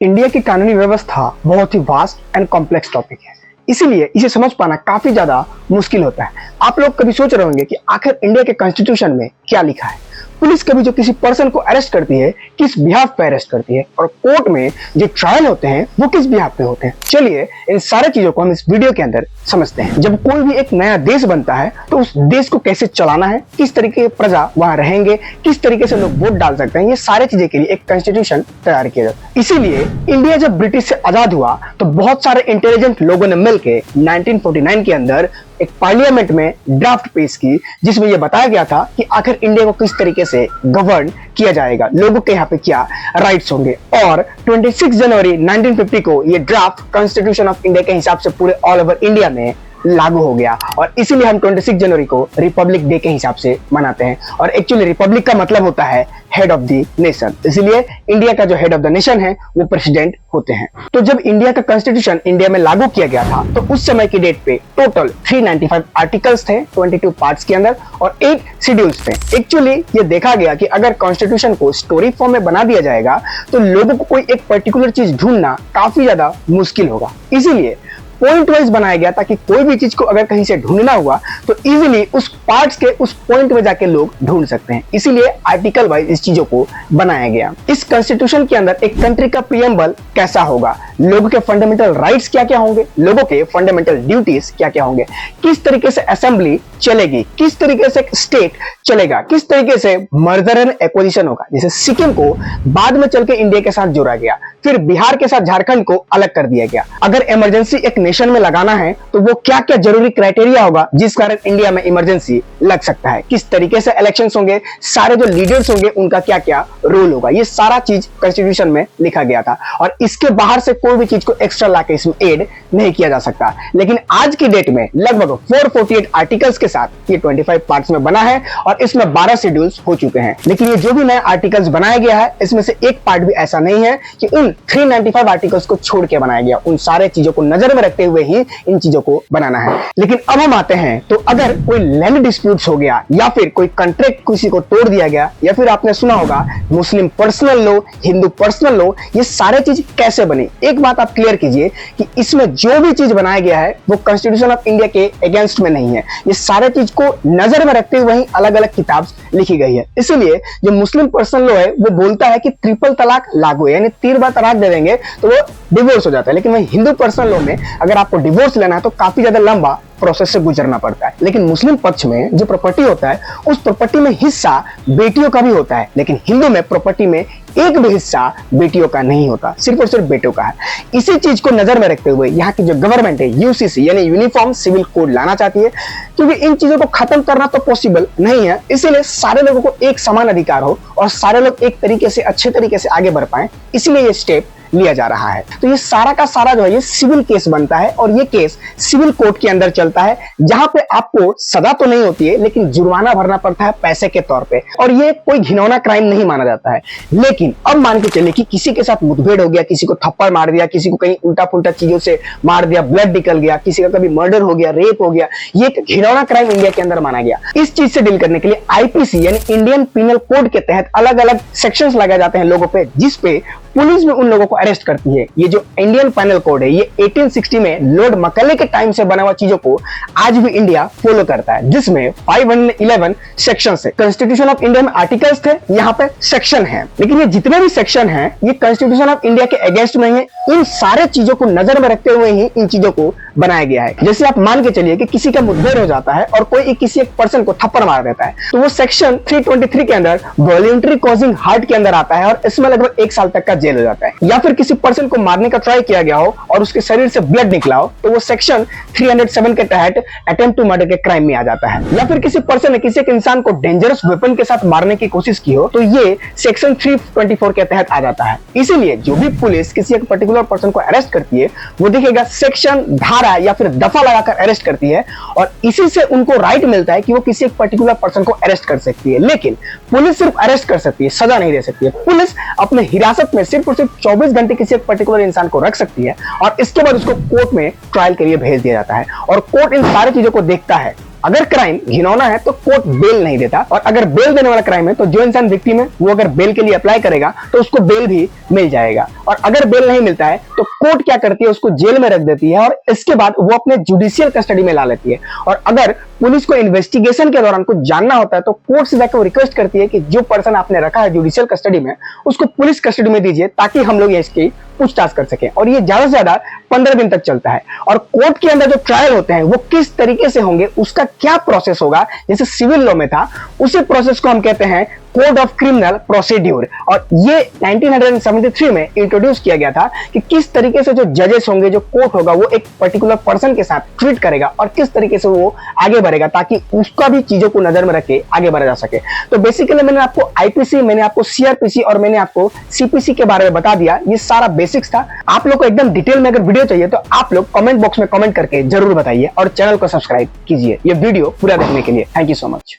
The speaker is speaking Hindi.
इंडिया की कानूनी व्यवस्था बहुत ही वास्ट एंड कॉम्प्लेक्स टॉपिक है, इसीलिए इसे समझ पाना काफी ज्यादा मुश्किल होता है। आप लोग कभी सोच रहे होंगे कि आखिर इंडिया के कॉन्स्टिट्यूशन में क्या लिखा है। पुलिस कभी जो किसी पर्सन को अरेस्ट करती है किस बिहाफ पे अरेस्ट करती है, और कोर्ट में जो ट्रायल होते हैं वो किस बिहाफ पे होते हैं। चलिए इन सारे चीजों को हम इस वीडियो के अंदर समझते हैं। जब कोई भी एक नया देश बनता है तो उस देश को कैसे चलाना है, किस तरीके के प्रजा वहां रहेंगे, किस तरीके से लोग वोट डाल सकते हैं, ये सारे चीजें के लिए एक कॉन्स्टिट्यूशन तैयार किया जाता है। इसीलिए इंडिया जब ब्रिटिश से आजाद हुआ तो बहुत सारे इंटेलिजेंट लोगों ने मिलकर 1949 के अंदर एक पार्लियामेंट में ड्राफ्ट पेश की, जिसमें यह बताया गया था कि आखिर इंडिया को किस तरीके से गवर्न किया जाएगा, लोगों के यहाँ पे क्या राइट्स होंगे। और 26 जनवरी 1950 को यह ड्राफ्ट कॉन्स्टिट्यूशन ऑफ इंडिया के हिसाब से पूरे ऑल ओवर इंडिया में लागू हो गया, और इसीलिए हम 26 जनवरी को रिपब्लिक डे के हिसाब से मनाते हैं। और एक्चुअली रिपब्लिक का मतलब होता है हेड ऑफ द नेशन, इसलिए इंडिया का जो हेड ऑफ द नेशन है वो प्रेसिडेंट होते हैं। तो जब इंडिया का कॉन्स्टिट्यूशन इंडिया में लागू किया गया था तो उस समय की डेट पे टोटल 395 आर्टिकल्स थे 22 पार्ट्स के अंदर, और 8 शेड्यूल्स थे। एक्चुअली ये देखा गया कि अगर कॉन्स्टिट्यूशन को स्टोरी फॉर्म में बना दिया जाएगा तो लोगों को कोई एक पर्टिकुलर चीज ढूंढना काफी ज्यादा मुश्किल होगा, इसीलिए पॉइंट वाइज बनाया गया ताकि कोई भी चीज को अगर कहीं से ढूंढना हुआ तो इजीली उस पार्ट्स के उस पॉइंट में जाके लोग ढूंढ सकते हैं। इसीलिए आर्टिकल वाइज इस चीजों को बनाया गया। इस कॉन्स्टिट्यूशन के अंदर एक कंट्री का प्रीएम्बल कैसा होगा, लोगों के फंडामेंटल राइट्स क्या क्या होंगे, लोगों के फंडामेंटल ड्यूटीज क्या क्या होंगे, किस तरीके से असेंबली चलेगी, किस तरीके से स्टेट चलेगा, किस तरीके से मर्जर एंड एक्विजिशन होगा। जैसे सिक्किम को बाद में चल के इंडिया के साथ जोड़ा गया, फिर बिहार के साथ झारखंड को अलग कर दिया गया। अगर इमरजेंसी एक नेशन में लगाना है तो वो क्या क्या जरूरी क्राइटेरिया होगा जिस कारण इंडिया में इमरजेंसी लग सकता है, किस तरीके से इलेक्शंस होंगे, सारे जो लीडर्स होंगे उनका क्या क्या रोल होगा, ये सारा चीज कॉन्स्टिट्यूशन में लिखा गया था। और इसके बाहर से कोई भी चीज को एक्स्ट्रा लाके इसमें ऐड नहीं किया जा सकता। लेकिन आज की डेट में लगभग 448 आर्टिकल्स के साथ ये 25 पार्ट्स में बना है और इसमें 12 शेड्यूल्स हो चुके हैं। लेकिन ये जो भी नया आर्टिकल्स बनाया गया है इसमें से एक पार्ट भी ऐसा नहीं है कि उन 395 आर्टिकल्स को छोड़ के बनाया गया, उन सारे चीजों को नजर में रखते हुए ही इन चीजों को बनाना है। लेकिन अब हम आते हैं तो अगर कोई लैंड डिस्प्यूट्स हो गया या फिर कोई कॉन्ट्रैक्ट किसी को तोड़ दिया गया, या फिर आपने सुना होगा Muslim personal law, Hindu personal law, ये सारे चीज कैसे बनी। एक बात आप क्लियर कीजिए कि इसमें जो भी चीज बनाया गया है वो कॉन्स्टिट्यूशन ऑफ इंडिया के अगेंस्ट में नहीं है, ये सारे चीज को नजर में रखते हुए ही अलग अलग किताब लिखी गई है। इसलिए जो मुस्लिम पर्सनल लॉ है वो बोलता है कि ट्रिपल तलाक लागू है, यानी 3 बार तलाक दे देंगे तो वो डिवोर्स हो जाता है। लेकिन वही हिंदू पर्सनल लॉ में अगर आपको डिवोर्स लेना है तो काफी ज्यादा लंबा प्रोसेस से गुजरना पड़ता है। लेकिन मुस्लिम पक्ष में जो प्रॉपर्टी होता है उस प्रॉपर्टी में हिस्सा बेटियों का भी होता है, लेकिन हिंदू में प्रॉपर्टी में एक भी हिस्सा बेटियों का नहीं होता, सिर्फ और सिर्फ बेटों का है। इसी चीज को नजर में रखते हुए यहाँ की जो गवर्नमेंट है यूसीसी यानी यूनिफॉर्म सिविल कोड लाना चाहती है, क्योंकि इन चीजों को खत्म करना तो पॉसिबल नहीं है। इसीलिए सारे लोगों को एक समान अधिकार हो और सारे लोग एक तरीके से अच्छे तरीके से आगे बढ़ पाए, इसलिए ये स्टेप लिया जा रहा है। तो ये सारा का सारा जो है ये सिविल केस बनता है, और ये केस सिविल कोर्ट के अंदर चलता है, जहां पे आपको सजा तो नहीं होती है लेकिन जुर्माना भरना पड़ता है पैसे के तौर पे, और ये कोई घिनौना क्राइम नहीं माना जाता है। लेकिन अब मान के चलिए कि किसी के साथ मुठभेड़ हो गया, किसी को थप्पड़ मार दिया, किसी को कहीं उल्टा पुल्टा चीजों से मार दिया, ब्लड निकल गया, किसी का कभी मर्डर हो गया, रेप हो गया, ये एक घिनौना क्राइम इंडिया के अंदर माना गया। इस चीज से डील करने के लिए आईपीसी यानी इंडियन पीनल कोड के तहत अलग अलग सेक्शंस लगाए जाते हैं लोगों पे, जिसपे पुलिस में उन लोगों को अरेस्ट करती है। ये जो इंडियन पेनल कोड है ये 1860 में लॉर्ड मैकॉले के टाइम से बना हुआ चीजों को आज भी इंडिया फॉलो करता है, जिसमें 511 सेक्शन है। कॉन्स्टिट्यूशन ऑफ इंडिया में आर्टिकल्स थे, यहाँ पे सेक्शन है, लेकिन ये जितने भी सेक्शन हैं ये कॉन्स्टिट्यूशन ऑफ इंडिया के अगेंस्ट में है। इन सारे चीजों को नजर में रखते हुए ही इन चीजों को बनाया गया है। जैसे आप मान के चलिए कि किसी का मुठभेड़ हो जाता है और कोई किसी एक पर्सन को थप्पड़ मार देता है, तो वो सेक्शन 323 के अंदर वॉलंटरी कॉजिंग हार्ट के अंदर आता है और इसमें लगभग 1 साल तक का जेल हो जाता है। या फिर किसी पर्सन को मारने का ट्राई किया गया हो और उसके शरीर से ब्लड निकला हो तो वो सेक्शन 307 के तहत अटेम्प्ट टू मर्डर के क्राइम में आ जाता है। या फिर किसी पर्सन ने किसी एक इंसान को डेंजरस वेपन के साथ मारने की कोशिश की हो तो ये सेक्शन 324 के तहत आ जाता है। इसीलिए जो भी पुलिस किसी एक पर्टिकुलर पर्सन को अरेस्ट करती है वो देखिएगा सेक्शन, धारा या फिर दफा लगाकर अरेस्ट करती है, और इसी से उनको राइट मिलता है कि वो किसी एक पर्टिकुलर पर्सन को अरेस्ट कर सकती है। लेकिन पुलिस सिर्फ अरेस्ट कर सकती है, सजा नहीं दे सकती है। पुलिस अपने हिरासत में सिर्फ और सिर्फ 24 घंटे किसी एक पर्टिकुलर इंसान को रख सकती है और इसके बाद उसको कोर्ट में ट्रायल के लिए भेज दिया जाता है, और कोर्ट इन सारी चीजों को देखता है अगर क्राइम घिनौना है तो कोर्ट बेल नहीं देता, और अगर बेल देने वाला क्राइम है तो जो इंसान विक्टिम है वो अगर बेल के लिए अप्लाई करेगा तो उसको बेल भी मिल जाएगा। और अगर बेल नहीं मिलता है तो कोर्ट क्या करती है, उसको जेल में रख देती है और इसके बाद वो अपने जुडिशियल कस्टडी में ला लेती है। और अगर पुलिस को इन्वेस्टिगेशन के दौरान कुछ जानना होता है तो कोर्ट से जाकर रिक्वेस्ट करती है कि जो पर्सन आपने रखा है जुडिशियल कस्टडी में उसको पुलिस कस्टडी में दीजिए, ताकि हम लोग इसकी पूछताछ कर सकें। और ये ज्यादा से ज्यादा 15 दिन तक चलता है। और कोर्ट के अंदर जो ट्रायल होते हैं वो किस तरीके से होंगे, उसका क्या प्रोसेस होगा, जैसे सिविल लॉ में था उसी प्रोसेस को हम कहते हैं कोड ऑफ क्रिमिनल प्रोसीड्यूर। और ये 1973 में इंट्रोड्यूस किया गया था कि किस तरीके से जो जजेस होंगे, जो कोर्ट होगा, वो एक पर्टिकुलर पर्सन के साथ ट्रीट करेगा और किस तरीके से वो आगे बढ़ेगा, ताकि उसका भी चीजों को नजर में रख के आगे बढ़ा जा सके। तो बेसिकली मैंने आपको आईपीसी, मैंने आपको सीआरपीसी और मैंने आपको सीपीसी के बारे में बता दिया। ये सारा बेसिक्स था। आप लोग को एकदम डिटेल में अगर वीडियो चाहिए तो आप लोग कमेंट बॉक्स में कमेंट करके जरूर बताइए और चैनल को सब्सक्राइब कीजिए ये वीडियो पूरा देखने के लिए। Thank you so much.